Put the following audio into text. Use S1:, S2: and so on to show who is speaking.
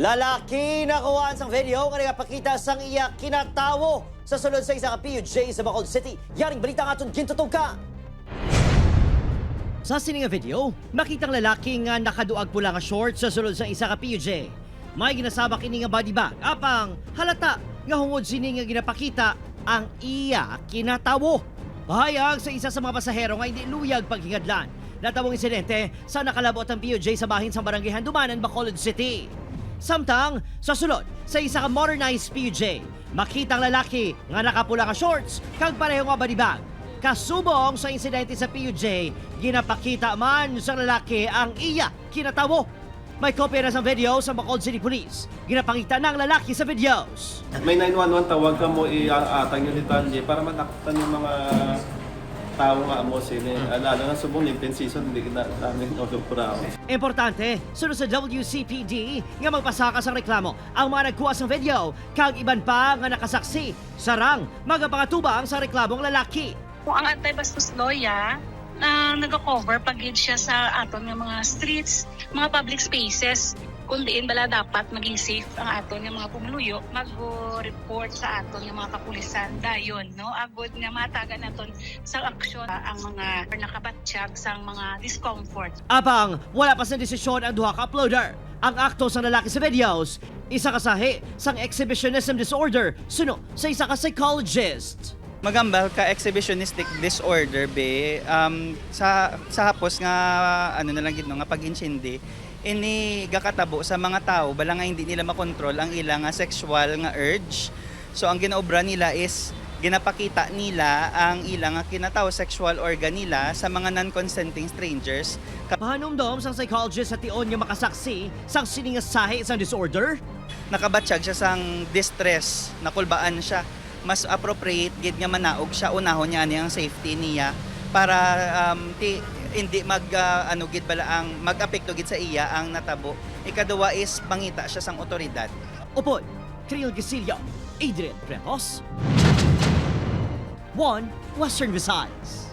S1: Lalaki na kuhaan sang video nga nagapakita sang iya kinatawo sa sulod sa isa ka PUJ sa Bacolod City. Yaring balita nga itong gintutog ka. Sa sining nga video, makitang lalaki nga nakaduag pula nga shorts sa sulod sa isa ka PUJ. May ginasabak ini nga body bag, apang halata nga hungod sini nga ginapakita ang iya kinatawo. Pahayag sa isa sa mga pasahero nga hindi luyag paghingadlan. Natawong insidente sa nakalabot ang PUJ sa bahin sa barangay Handumanan, Bacolod City. Samtang, sa sulod, sa isa ka modernized PUJ, makitang lalaki nga nakapula ka shorts kag pareho nga body bag. Kasubong sa insidente sa PUJ, ginapakita man sa lalaki ang iya kinatawo. May kopya na sa video sa Bacolod City Police. Ginapangita ng lalaki sa videos.
S2: May 911 tawag ka mo iatang yung detalye para mataktan yung mga tao nga mo sila. Lalo na subong Lenten season, hindi na namin olupura ako.
S1: Importante, sunod sa WCPD nga magpasaka sa reklamo ang mga nagkuha sa video kag iban pa nga nakasaksi sarang magapangatubang sa reklamong lalaki.
S3: Kung ang anti-bastos loya na nag-cover pagid siya sa aton nga mga streets, mga public spaces, kung diin bala dapat maging safe ang aton nga mga pumuluyo, mag-report sa aton nga mga kapulisan dayon, no? Agod nga matagan naton sa aksyon ang mga nakabatsyag sa mga discomfort.
S1: Apang wala pa sa desisyon ang duha ka uploader. Ang akto sa lalaki sa videos, isa kasahi sang exhibitionism disorder, suno sa isa ka psychologist.
S4: Magambal ka exhibitionistic disorder be sa hapos nga ano na lang gid no nga pag-insindi ini gakatabo sa mga tao bala nga hindi nila makontrol ang ilang nga sexual nga urge. So ang ginaobra nila is ginapakita nila ang ilang nga kinatawo sexual organ nila sa mga non-consenting strangers.
S1: Pahanumdom sang psychologist sa tion nga makasaksi sang siningasahi sang disorder.
S4: Nakabatsyag siya sang distress, nakulbaan siya. Mas appropriate gid nga manaog siya unahon niya ang safety niya para hindi ano gid bala ang mag-apekto gid sa iya ang natabo. Ikaduwa is pangita siya sang otoridad.
S1: Upod, Creel Gasilio, Adrian Pretos, One Western Visayas.